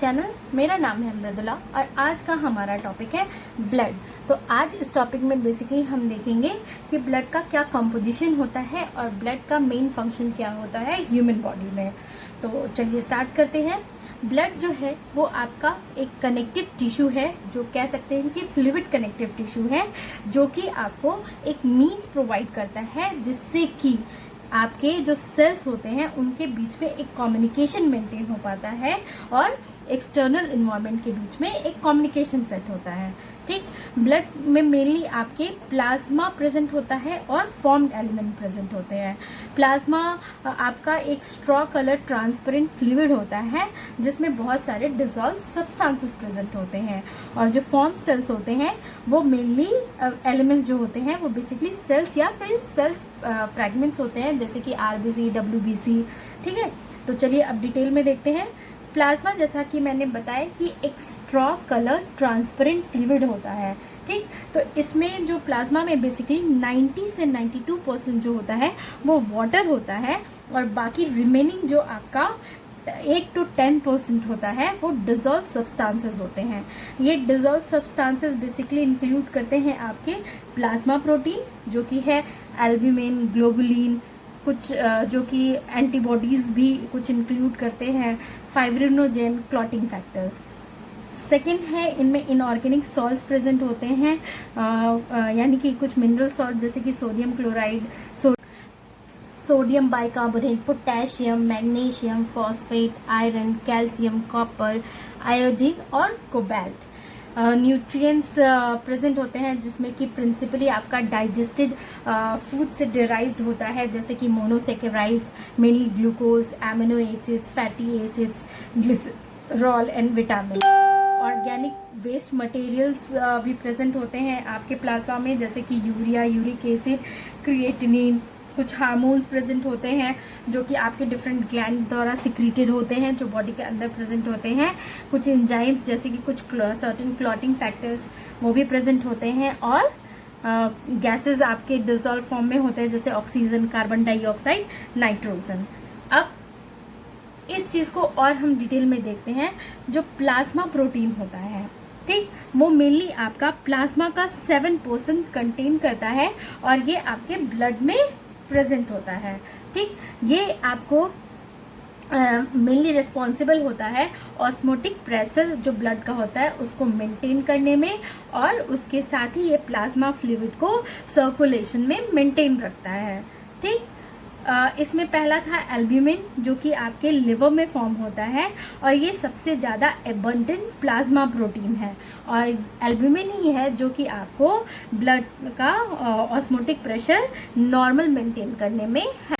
Channel. मेरा नाम है मृदुला और आज का हमारा टॉपिक है ब्लड। तो आज इस टॉपिक में बेसिकली हम देखेंगे कि ब्लड का क्या कंपोजिशन होता है और ब्लड का मेन फंक्शन क्या होता है ह्यूमन बॉडी में। तो चलिए स्टार्ट करते हैं। ब्लड जो है वो आपका एक कनेक्टिव टिश्यू है, जो कह सकते हैं कि फ्लूइड कनेक्टिव टिश्यू है, जो कि आपको एक मीन्स प्रोवाइड करता है जिससे कि आपके जो सेल्स होते हैं उनके बीच में एक कम्युनिकेशन मेंटेन हो पाता है और एक्सटर्नल इन्वायरमेंट के बीच में एक कम्युनिकेशन सेट होता है। ठीक, ब्लड में मेनली आपके प्लाज्मा प्रेजेंट होता है और फॉर्म्ड एलिमेंट प्रेजेंट होते हैं। प्लाज्मा आपका एक स्ट्रॉ कलर ट्रांसपेरेंट फ्लूइड होता है जिसमें बहुत सारे डिसॉल्व सब्सटेंसेस प्रेजेंट होते हैं, और जो फॉर्म सेल्स होते हैं वो मेनली एलिमेंट्स जो होते हैं वो बेसिकली सेल्स या फिर सेल्स फ्रैगमेंट्स होते हैं, जैसे कि आरबीसी, डब्ल्यूबीसी। ठीक है, तो चलिए अब डिटेल में देखते हैं। प्लाज्मा, जैसा कि मैंने बताया कि एक स्ट्रॉ कलर ट्रांसपेरेंट फ्लूइड होता है। ठीक, तो इसमें जो प्लाज्मा में बेसिकली 90 से 92% जो होता है वो वाटर होता है, और बाकी रिमेनिंग जो आपका 8 to 10% होता है वो डिसॉल्व सब्सटेंसेस होते हैं। ये डिसॉल्व सब्सटेंसेस बेसिकली इंक्लूड करते हैं आपके प्लाज्मा प्रोटीन, जो कि है एल्ब्यूमिन, ग्लोबुलिन, कुछ जो कि एंटीबॉडीज़ भी कुछ इंक्लूड करते हैं, फाइब्रिनोजेन, क्लॉटिंग फैक्टर्स। सेकेंड है, इनमें इनऑर्गेनिक सॉल्ट्स प्रेजेंट होते हैं, यानी कि कुछ मिनरल सॉल्ट जैसे कि sodium chloride, sodium bicarbonate, potassium, magnesium, phosphate, iron, calcium, copper, iodine और कोबाल्ट। न्यूट्रिएंट्स प्रेजेंट होते हैं जिसमें कि प्रिंसिपली आपका डाइजेस्टेड फूड से डिराइव्ड होता है, जैसे कि monosaccharides, mainly glucose, amino acids, fatty acids, glycerol and vitamin. Organic waste materials भी प्रेजेंट होते हैं आपके प्लाज्मा में, जैसे कि यूरिया, यूरिक एसिड, क्रिएटिनिन। कुछ हार्मोन्स प्रेजेंट होते हैं जो कि आपके डिफरेंट ग्लैंड द्वारा सिक्रीटेड होते हैं, जो बॉडी के अंदर प्रेजेंट होते हैं। कुछ एंजाइम्स जैसे कि कुछ सर्टेन क्लॉटिंग फैक्टर्स वो भी प्रेजेंट होते हैं, और गैसेस आपके डिसॉल्व फॉर्म में होते हैं, जैसे ऑक्सीजन, कार्बन डाइऑक्साइड, नाइट्रोजन। अब इस चीज़ को और हम डिटेल में देखते हैं। जो प्लाज्मा प्रोटीन होता है, ठीक, वो मेनली आपका प्लाज्मा का 7% कंटेन करता है, और ये आपके ब्लड में प्रेजेंट होता है। ठीक, ये आपको मेनली रिस्पॉन्सिबल होता है ऑस्मोटिक प्रेशर जो ब्लड का होता है उसको मेंटेन करने में, और उसके साथ ही ये प्लाज्मा फ्लूइड को सर्कुलेशन में मेंटेन रखता है। ठीक, इसमें पहला था एल्ब्यूमिन, जो कि आपके लिवर में फॉर्म होता है, और ये सबसे ज़्यादा एबंडेंट प्लाज्मा प्रोटीन है, और एल्ब्यूमिन ही है जो कि आपको ब्लड का ऑस्मोटिक प्रेशर नॉर्मल मेंटेन करने में है।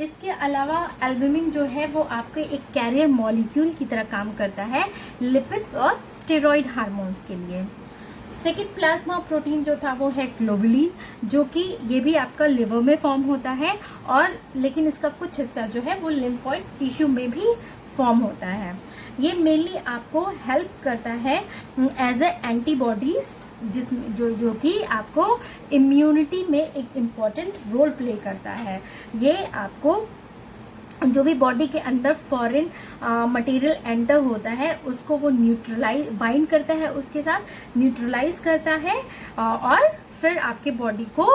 इसके अलावा एल्ब्यूमिन जो है वो आपके एक कैरियर मॉलिक्यूल की तरह काम करता है लिपिड्स और स्टेरॉइड हार्मोन्स के लिए। सेकेंड प्लाज्मा प्रोटीन जो था वो है ग्लोबुलिन, जो कि ये भी आपका लिवर में फॉर्म होता है, और लेकिन इसका कुछ हिस्सा जो है वो लिम्फोइड टिश्यू में भी फॉर्म होता है। ये मेनली आपको हेल्प करता है एज ए एंटीबॉडीज, जिसमें जो कि आपको इम्यूनिटी में एक इम्पॉर्टेंट रोल प्ले करता है। ये आपको जो भी बॉडी के अंदर फॉरेन मटेरियल एंटर होता है उसको वो न्यूट्रलाइज बाइंड करता है, उसके साथ न्यूट्रलाइज करता है, और फिर आपके बॉडी को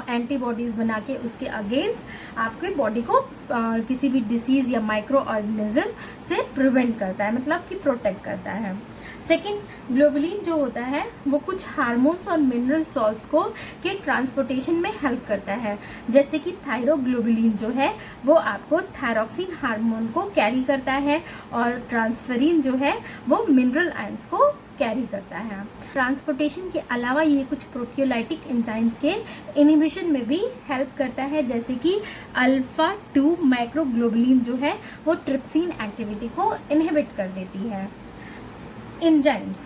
एंटीबॉडीज बना के उसके अगेंस्ट आपके बॉडी को किसी भी डिसीज या माइक्रो ऑर्गेनिज्म से प्रिवेंट करता है, मतलब कि प्रोटेक्ट करता है। सेकेंड, ग्लोबुलिन जो होता है वो कुछ हार्मोन्स और मिनरल सॉल्ट्स को के ट्रांसपोर्टेशन में हेल्प करता है, जैसे कि थायरोग्लोबुलिन जो है वो आपको थायरॉक्सिन हार्मोन को कैरी करता है, और ट्रांसफेरिन जो है वो मिनरल आयंस को कैरी करता है। ट्रांसपोर्टेशन के अलावा ये कुछ प्रोटियोलाइटिक एंजाइम्स के इनहिबिशन में भी हेल्प करता है, जैसे कि अल्फा 2 माइक्रोग्लोबुलिन जो है वो ट्रिप्सिन एक्टिविटी को इनहिबिट कर देती है। एंजाइम्स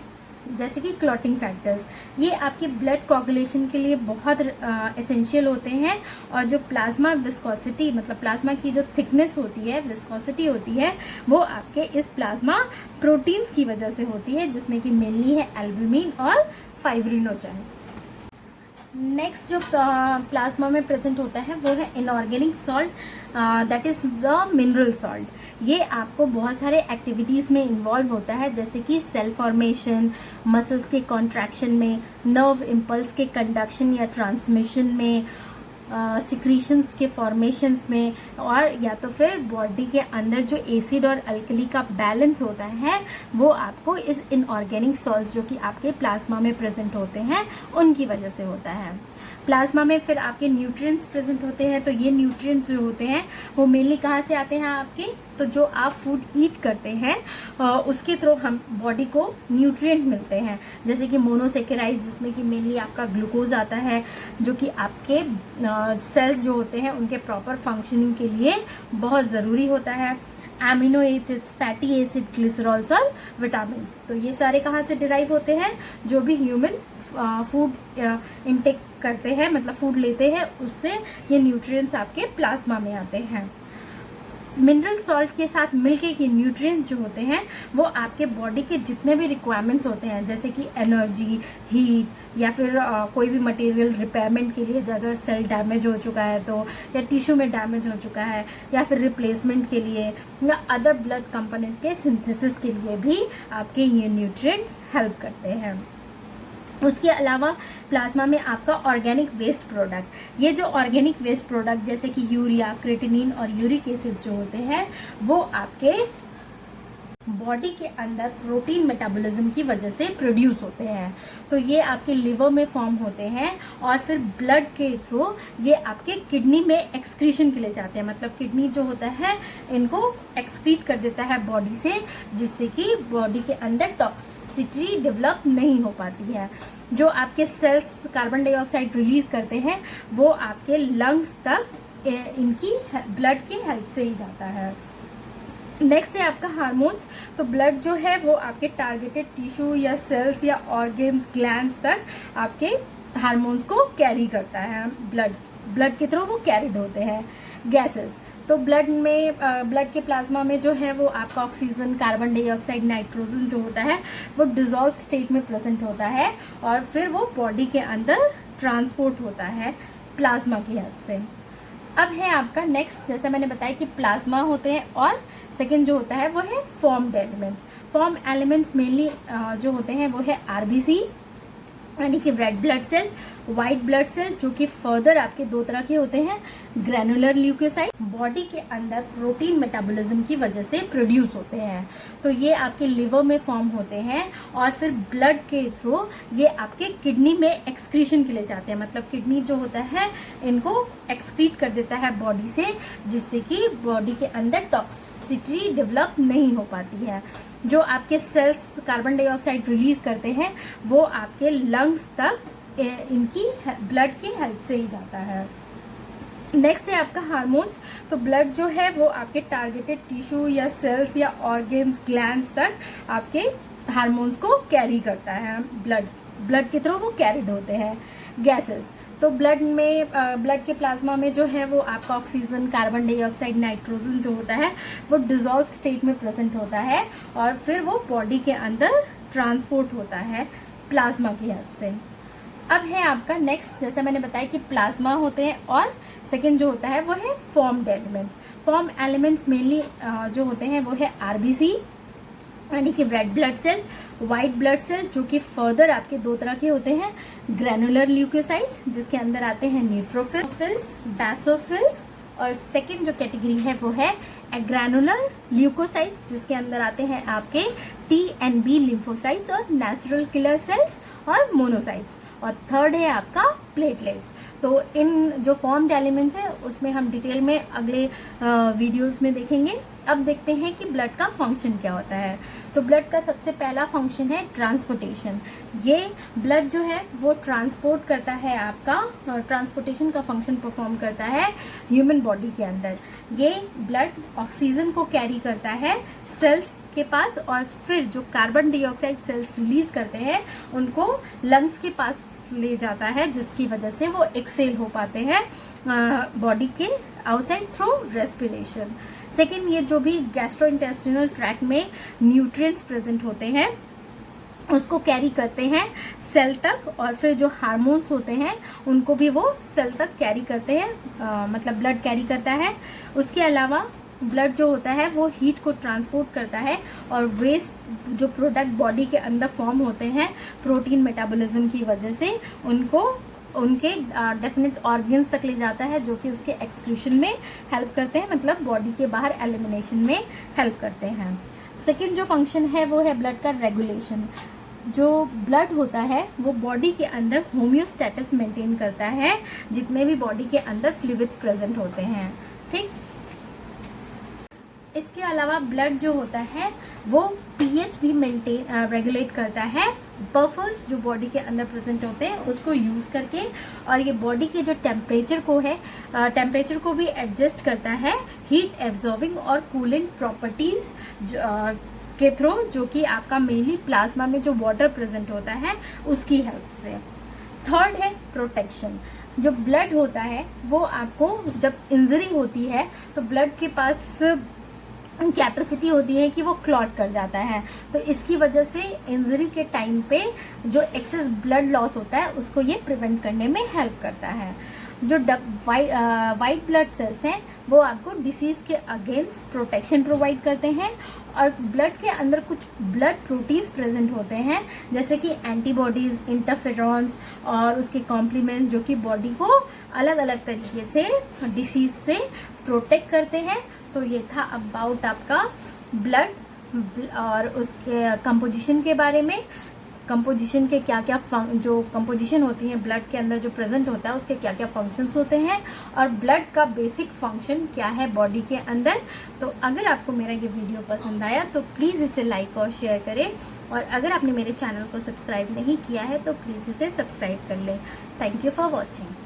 जैसे कि क्लॉटिंग फैक्टर्स, ये आपके ब्लड कोगुलेशन के लिए बहुत एसेंशियल होते हैं, और जो प्लाज्मा विस्कोसिटी, मतलब प्लाज्मा की जो थिकनेस होती है, विस्कोसिटी होती है, वो आपके इस प्लाज्मा प्रोटीन्स की वजह से होती है, जिसमें कि मेनली है एल्ब्यूमिन और फाइब्रिनोजेन। नेक्स्ट जो प्लाज्मा में प्रेजेंट होता है वो है inorganic salt, that is the mineral salt. ये आपको बहुत सारे एक्टिविटीज़ में इन्वॉल्व होता है, जैसे कि सेल फॉर्मेशन, मसल्स के कॉन्ट्रैक्शन में, नर्व इम्पल्स के कंडक्शन या ट्रांसमिशन में, सिक्रीशंस के फॉर्मेशंस में, और या तो फिर बॉडी के अंदर जो एसिड और अल्कली का बैलेंस होता है वो आपको इस इनऑर्गेनिक सॉल्ट्स जो कि आपके प्लाज्मा में प्रेजेंट होते हैं उनकी वजह से होता है। प्लाज्मा में फिर आपके न्यूट्रिएंट्स प्रेजेंट होते हैं। तो ये न्यूट्रिएंट्स जो होते हैं वो मेनली कहाँ से आते हैं आपके, तो जो आप फूड ईट करते हैं उसके थ्रू हम बॉडी को न्यूट्रिएंट मिलते हैं, जैसे कि मोनोसेकेराइड जिसमें कि मेनली आपका ग्लूकोज आता है, जो कि आपके सेल्स जो होते हैं उनके प्रॉपर फंक्शनिंग के लिए बहुत ज़रूरी होता है। Amino acids, fatty acid, glycerols और विटामिन। तो ये सारे कहाँ से डिराइव होते हैं, जो भी ह्यूमन फूड इनटेक करते हैं, मतलब फूड लेते हैं, उससे ये न्यूट्रिएंट्स आपके प्लाज्मा में आते हैं। मिनरल सॉल्ट के साथ मिलके के न्यूट्रिएंट्स जो होते हैं वो आपके बॉडी के जितने भी रिक्वायरमेंट्स होते हैं, जैसे कि एनर्जी, हीट, या फिर कोई भी मटेरियल रिपेयरमेंट के लिए, अगर सेल डैमेज हो चुका है तो, या टिश्यू में डैमेज हो चुका है, या फिर रिप्लेसमेंट के लिए, या अदर ब्लड कंपोनेंट के सिंथेसिस के लिए भी आपके ये न्यूट्रिएंट्स हेल्प करते हैं। उसके अलावा प्लाज्मा में आपका ऑर्गेनिक वेस्ट प्रोडक्ट, ये जो ऑर्गेनिक वेस्ट प्रोडक्ट जैसे कि यूरिया, क्रेटिनिन और यूरिक एसिड जो होते हैं वो आपके बॉडी के अंदर प्रोटीन मेटाबॉलिज्म की वजह से प्रोड्यूस होते हैं। तो ये आपके लिवर में फॉर्म होते हैं और फिर ब्लड के थ्रू ये आपके किडनी में एक्सक्रीशन के लिए जाते हैं, मतलब किडनी जो होता है इनको एक्सक्रीट कर देता है बॉडी से, जिससे कि बॉडी के अंदर टॉक्सिसिटी डेवलप नहीं हो पाती है। जो आपके सेल्स कार्बन डाइऑक्साइड रिलीज करते हैं वो आपके लंग्स तक इनकी ब्लड की हेल्प से ही जाता है। नेक्स्ट है आपका हार्मोन्स। तो ब्लड जो है वो आपके टारगेटेड टिश्यू या सेल्स या ऑर्गन्स, ग्लैंड्स तक आपके हार्मोन्स को कैरी करता है। ब्लड के थ्रू वो कैरिड होते हैं। गैसेस, तो ब्लड के प्लाज्मा में जो है वो आपका ऑक्सीजन, कार्बन डाइऑक्साइड, नाइट्रोजन जो होता है वो डिजॉल्व स्टेट में प्रेजेंट होता है और फिर वो बॉडी के अंदर ट्रांसपोर्ट होता है प्लाज्मा की हेल्प से। अब है आपका नेक्स्ट, जैसे मैंने बताया कि प्लाज्मा होते हैं और सेकेंड जो होता है वो है formed elements. Form elements mainly जो होते हैं वो है आरबीसी यानी कि red blood cell, white blood cells जो कि फर्दर आपके दो तरह के होते हैं, ग्रैनुलर ल्यूकोसाइट, बॉडी के अंदर प्रोटीन मेटाबॉलिज्म की वजह से प्रोड्यूस होते हैं। तो ये आपके लिवर में फॉर्म होते हैं और फिर ब्लड के थ्रू ये आपके किडनी में एक्सक्रीशन के लिए जाते हैं, मतलब किडनी जो होता है इनको एक्सक्रीट कर देता है बॉडी से, जिससे कि बॉडी के अंदर टॉक्सिसिटी डेवलप नहीं हो पाती है। जो आपके सेल्स कार्बन डाइऑक्साइड रिलीज करते हैं वो आपके लंग्स तक इनकी ब्लड की हेल्प से ही जाता है। नेक्स्ट है आपका हार्मोन्स। तो ब्लड जो है वो आपके टारगेटेड टिश्यू या सेल्स या ऑर्गन्स, ग्लैंड्स तक आपके हार्मोन्स को कैरी करता है। ब्लड के थ्रू वो कैरिड होते हैं। गैसेस, तो ब्लड के प्लाज्मा में जो है वो आपका ऑक्सीजन, कार्बन डाइऑक्साइड, नाइट्रोजन जो होता है वो डिजॉल्व स्टेट में प्रेजेंट होता है और फिर वो बॉडी के अंदर ट्रांसपोर्ट होता है प्लाज्मा की हेल्प से। अब है आपका नेक्स्ट, जैसे मैंने बताया कि प्लाज्मा होते हैं और सेकेंड जो होता है वो है formed elements. Form elements mainly जो होते हैं वो है आरबीसी यानी कि red blood cell, white blood cells जो कि फर्दर आपके दो तरह के होते हैं, ग्रैनुलर ल्यूकोसाइट्स जिसके अंदर आते हैं न्यूट्रोफिल्स, बेसोफिल्स, और सेकेंड जो कैटेगरी है वो है एग्रैनुलर ल्यूकोसाइट्स जिसके अंदर आते हैं आपके टीएनबी लिम्फोसाइट्स और नेचुरल किलर सेल्स और मोनोसाइट्स, और थर्ड है आपका प्लेटलेट्स। तो इन जो फॉर्म्ड एलिमेंट्स है उसमें हम डिटेल में अगले वीडियोस में देखेंगे। अब देखते हैं कि ब्लड का फंक्शन क्या होता है। तो ब्लड का सबसे पहला फंक्शन है ट्रांसपोर्टेशन। ये ब्लड जो है वो ट्रांसपोर्ट करता है, आपका ट्रांसपोर्टेशन का फंक्शन परफॉर्म करता है ह्यूमन बॉडी के अंदर। ये ब्लड ऑक्सीजन को कैरी करता है सेल्स के पास और फिर जो कार्बन डाइऑक्साइड सेल्स रिलीज करते हैं उनको लंग्स के पास ले जाता है, जिसकी वजह से वो एक्सेल हो पाते हैं बॉडी के आउटसाइड थ्रू रेस्पिरेशन। सेकेंड, ये जो भी गैस्ट्रोइंटेस्टिनल ट्रैक्ट में न्यूट्रिएंट्स प्रेजेंट होते हैं उसको कैरी करते हैं सेल तक, और फिर जो हार्मोन्स होते हैं उनको भी वो सेल तक कैरी करते हैं, मतलब ब्लड कैरी करता है। उसके अलावा ब्लड जो होता है वो हीट को ट्रांसपोर्ट करता है, और वेस्ट जो प्रोडक्ट बॉडी के अंदर फॉर्म होते हैं प्रोटीन मेटाबॉलिज्म की वजह से, उनको उनके डेफिनेट ऑर्गन्स तक ले जाता है, जो कि उसके एक्सक्रीशन में हेल्प करते हैं, मतलब बॉडी के बाहर एलिमिनेशन में हेल्प करते हैं। सेकेंड जो फंक्शन है वो है ब्लड का रेगुलेशन। जो ब्लड होता है वो बॉडी के अंदर होम्योस्टेटिस मेंटेन करता है, जितने भी बॉडी के अंदर फ्लूइड्स प्रेजेंट होते हैं, ठीक। इसके अलावा ब्लड जो होता है वो पीएच भी मेंटेन रेगुलेट करता है, बफर्स जो बॉडी के अंदर प्रेजेंट होते हैं उसको यूज़ करके, और ये बॉडी के जो टेम्परेचर को भी एडजस्ट करता है हीट एब्जॉर्बिंग और कूलिंग प्रॉपर्टीज के थ्रू, जो कि आपका मेनली प्लाज्मा में जो वाटर प्रेजेंट होता है उसकी हेल्प से। थर्ड है प्रोटेक्शन। जो ब्लड होता है वो आपको जब इंजरी होती है तो ब्लड के पास कैपेसिटी होती है कि वो क्लॉट कर जाता है, तो इसकी वजह से इंजरी के टाइम पे जो एक्सेस ब्लड लॉस होता है उसको ये प्रिवेंट करने में हेल्प करता है। जो वाइट ब्लड सेल्स हैं वो आपको डिसीज़ के अगेंस्ट प्रोटेक्शन प्रोवाइड करते हैं, और ब्लड के अंदर कुछ ब्लड प्रोटीन्स प्रेजेंट होते हैं जैसे कि एंटीबॉडीज़, इंटरफेरॉन्स और उसके कॉम्प्लीमेंट्स, जो कि बॉडी को अलग अलग तरीके से डिसीज़ से प्रोटेक्ट करते हैं। तो ये था अबाउट आपका ब्लड और उसके कंपोजिशन के बारे में। कंपोजिशन के क्या क्या जो कंपोजिशन होती है ब्लड के अंदर जो प्रेजेंट होता है उसके क्या क्या फंक्शंस होते हैं, और ब्लड का बेसिक फंक्शन क्या है बॉडी के अंदर। तो अगर आपको मेरा ये वीडियो पसंद आया तो प्लीज़ इसे लाइक और शेयर करें, और अगर आपने मेरे चैनल को सब्सक्राइब नहीं किया है तो प्लीज़ इसे सब्सक्राइब कर लें। Thank you for watching.